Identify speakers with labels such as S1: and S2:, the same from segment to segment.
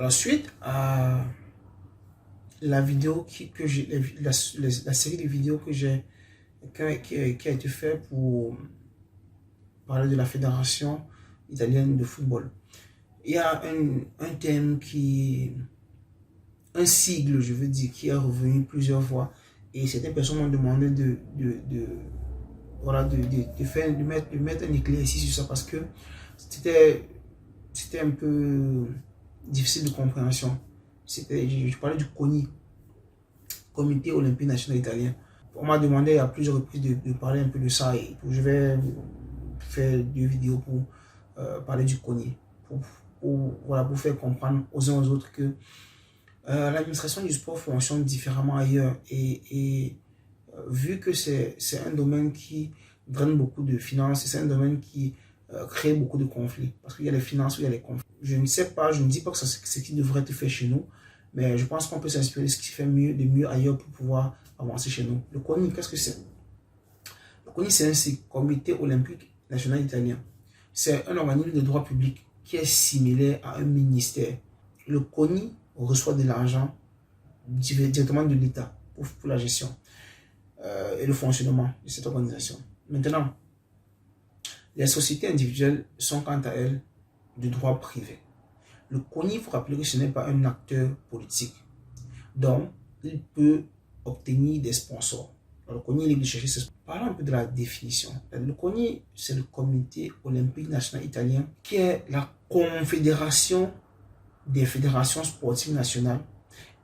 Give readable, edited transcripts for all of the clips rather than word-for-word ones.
S1: Suite à la vidéo la série de vidéos qui a été faite pour parler de la Fédération italienne de football. Il y a un thème un sigle, je veux dire, qui est revenu plusieurs fois. Et certaines personnes m'ont demandé de mettre un éclairci sur ça parce que c'était un peu difficile de compréhension. Je parlais du CONI, Comité Olympique National Italien. On m'a demandé à plusieurs reprises de parler un peu de ça et je vais faire 2 vidéos pour parler du CONI, pour faire comprendre aux uns aux autres que l'administration du sport fonctionne différemment ailleurs et vu que c'est un domaine qui draine beaucoup de finances, c'est un domaine qui crée beaucoup de conflits parce qu'il y a les finances, il y a les conflits. Je ne sais pas, je ne dis pas que c'est ce qui devrait être fait chez nous, mais je pense qu'on peut s'inspirer de ce qui fait de mieux ailleurs pour pouvoir avancer chez nous. Le CONI, qu'est-ce que c'est? Le CONI, c'est un Comité Olympique National Italien. C'est un organisme de droit public qui est similaire à un ministère. Le CONI reçoit de l'argent directement de l'État pour la gestion et le fonctionnement de cette organisation. Maintenant, les sociétés individuelles sont quant à elles de droit privé. Le CONI, il faut rappeler que ce n'est pas un acteur politique. Donc, il peut obtenir des sponsors. Alors, le CONI est libre de chercher ses sponsors. Parlons un peu de la définition. Le CONI, c'est le Comité Olympique National Italien, qui est la confédération des fédérations sportives nationales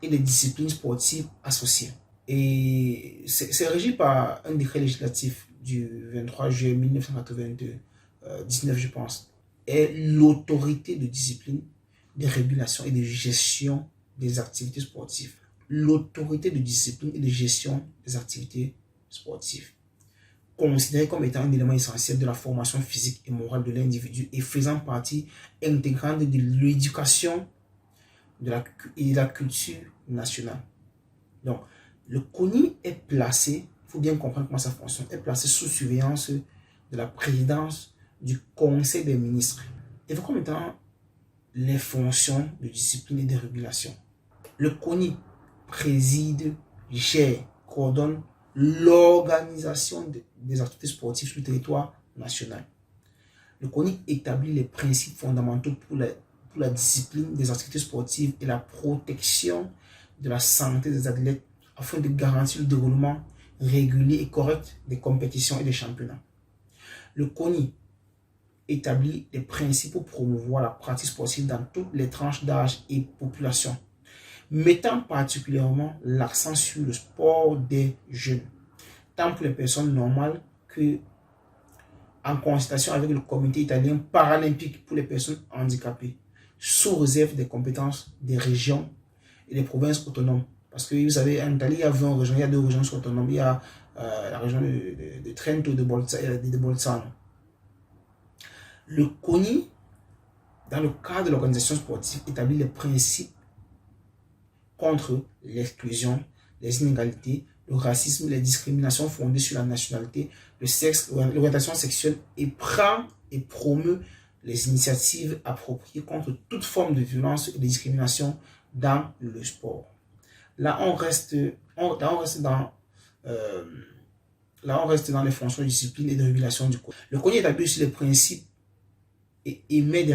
S1: et des disciplines sportives associées. Et c'est régi par un décret législatif du 23 juillet 1982, 19 je pense, est l'autorité de discipline, de régulation et de gestion des activités sportives. L'autorité de discipline et de gestion des activités sportives, considérée comme étant un élément essentiel de la formation physique et morale de l'individu et faisant partie intégrante de l'éducation et de la culture nationale. Donc, le CONI est placé, il faut bien comprendre comment ça fonctionne, est placé sous surveillance de la présidence du Conseil des ministres. Et vous comme étant les fonctions de discipline et de régulation. Le CONI préside, gère, coordonne l'organisation des activités sportives sur le territoire national. Le CONI établit les principes fondamentaux pour la discipline des activités sportives et la protection de la santé des athlètes afin de garantir le déroulement régulier et correct des compétitions et des championnats. Le CONI établit les principes pour promouvoir la pratique sportive dans toutes les tranches d'âge et populations, mettant particulièrement l'accent sur le sport des jeunes, tant pour les personnes normales que en consultation avec le comité italien paralympique pour les personnes handicapées, sous réserve des compétences des régions et des provinces autonomes. Parce que vous savez, en Italie, il y a 20 régions, il y a 2 régions autonomes. Il y a la région de Trento et de Bolzano. Le CONI, dans le cadre de l'organisation sportive, établit les principes contre l'exclusion, les inégalités, le racisme, les discriminations fondées sur la nationalité, le sexe, l'orientation sexuelle et prend et promeut les initiatives appropriées contre toute forme de violence et de discrimination dans le sport. Là, on reste dans les fonctions de discipline et de régulation du CONI. Le CONI établit sur les principes et émet des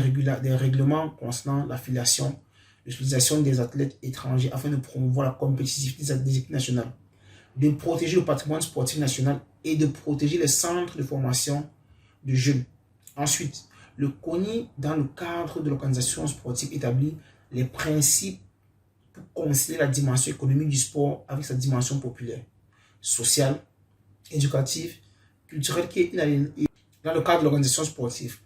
S1: règlements concernant l'affiliation, l'utilisation des athlètes étrangers afin de promouvoir la compétitivité des équipes nationales, de protéger le patrimoine sportif national et de protéger les centres de formation de jeunes. Ensuite, le CONI, dans le cadre de l'organisation sportive, établit les principes pour concilier la dimension économique du sport avec sa dimension populaire, sociale, éducative, culturelle qui est dans le cadre de l'organisation sportive.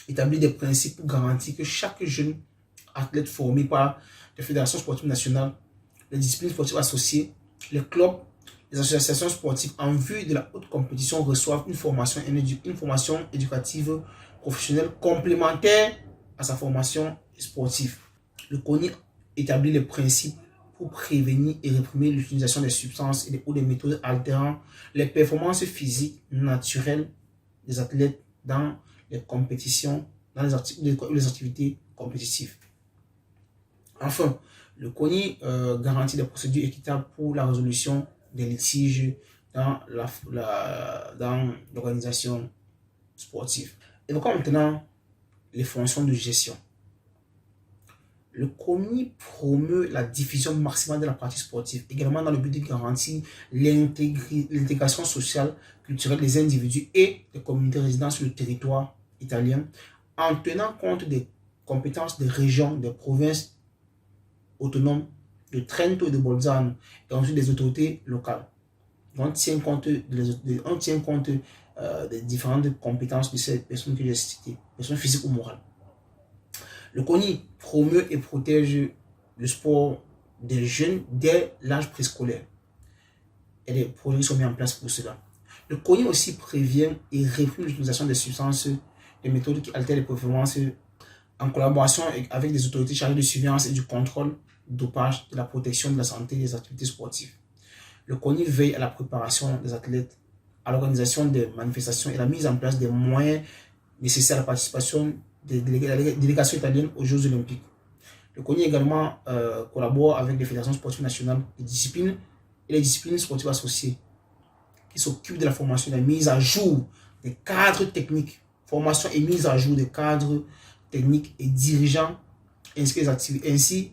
S1: Établit des principes pour garantir que chaque jeune athlète formé par les fédérations sportives nationales, les disciplines sportives associées, les clubs, les associations sportives en vue de la haute compétition reçoivent une formation éducative professionnelle complémentaire à sa formation sportive. Le CONI établit les principes pour prévenir et réprimer l'utilisation des substances ou des méthodes altérant les performances physiques naturelles des athlètes dans les compétitions, dans les activités compétitives. Enfin, le CONI garantit des procédures équitables pour la résolution des litiges dans l'organisation sportive. Évoquons maintenant les fonctions de gestion. Le CONI promeut la diffusion maximale de la pratique sportive, également dans le but de garantir l'intégration sociale, culturelle des individus et des communautés résidant sur le territoire italien, en tenant compte des compétences des régions, des provinces autonomes de Trento et de Bolzano, et ensuite des autorités locales. On tient compte des différentes compétences de ces personnes que j'ai citées, personnes physiques ou morales. Le CONI promeut et protège le sport des jeunes dès l'âge préscolaire. Et des projets sont mis en place pour cela. Le CONI aussi prévient et réprime l'utilisation des substances, des méthodes qui altèrent les performances en collaboration avec des autorités chargées de surveillance et du contrôle dopage, de la protection de la santé et des activités sportives. Le CONI veille à la préparation des athlètes, à l'organisation des manifestations et à la mise en place des moyens nécessaires à la participation des délégations italiennes aux Jeux Olympiques. Le CONI également collabore avec les fédérations sportives nationales des disciplines et les disciplines sportives associées qui s'occupent de la formation et de la mise à jour des cadres techniques, formation et mise à jour des cadres techniques et dirigeants ainsi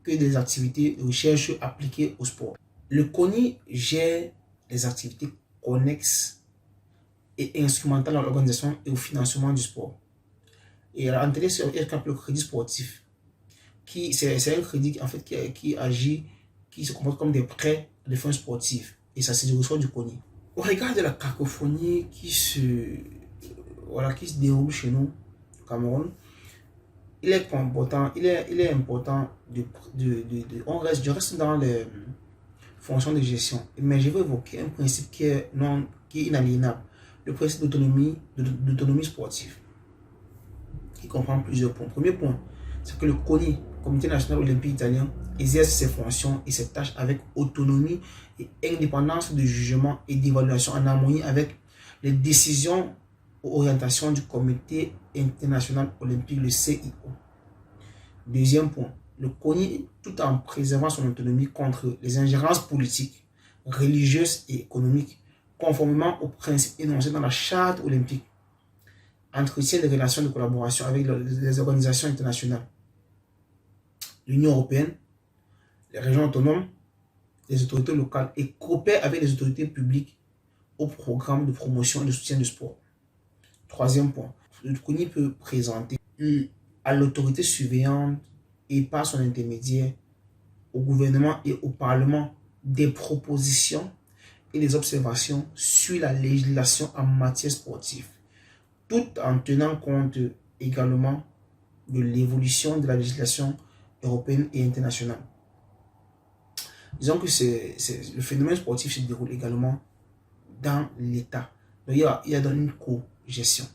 S1: que des activités de recherche appliquées au sport. Le CONI gère les activités connexes et instrumentales à l'organisation et au financement du sport. Et en télé, c'est le crédit sportif. C'est un crédit en fait, qui agit, qui se comporte comme des prêts à des fins sportives. Et ça, c'est du ressort du CONI. Au regard de la cacophonie qui se déroule chez nous, au Cameroun, il est important je reste dans les fonctions de gestion, mais je veux évoquer un principe qui est inaliénable, le principe d'autonomie sportive, qui comprend plusieurs points. Premier point, c'est que le CONI, Comité national olympique italien, exerce ses fonctions et ses tâches avec autonomie et indépendance de jugement et d'évaluation en harmonie avec les décisions ou orientations du Comité international olympique, le CIO. Deuxième point, le CONI, tout en préservant son autonomie contre les ingérences politiques, religieuses et économiques, conformément aux principes énoncés dans la charte olympique, entretient des relations de collaboration avec les organisations internationales, l'Union européenne, les régions autonomes, les autorités locales et coopère avec les autorités publiques au programme de promotion et de soutien du sport. Troisième point, le CONI peut présenter à l'autorité surveillante et par son intermédiaire au gouvernement et au Parlement des propositions et des observations sur la législation en matière sportive, tout en tenant compte également de l'évolution de la législation européenne et internationale. Disons que le phénomène sportif se déroule également dans l'État. Donc il y a dans une co-gestion.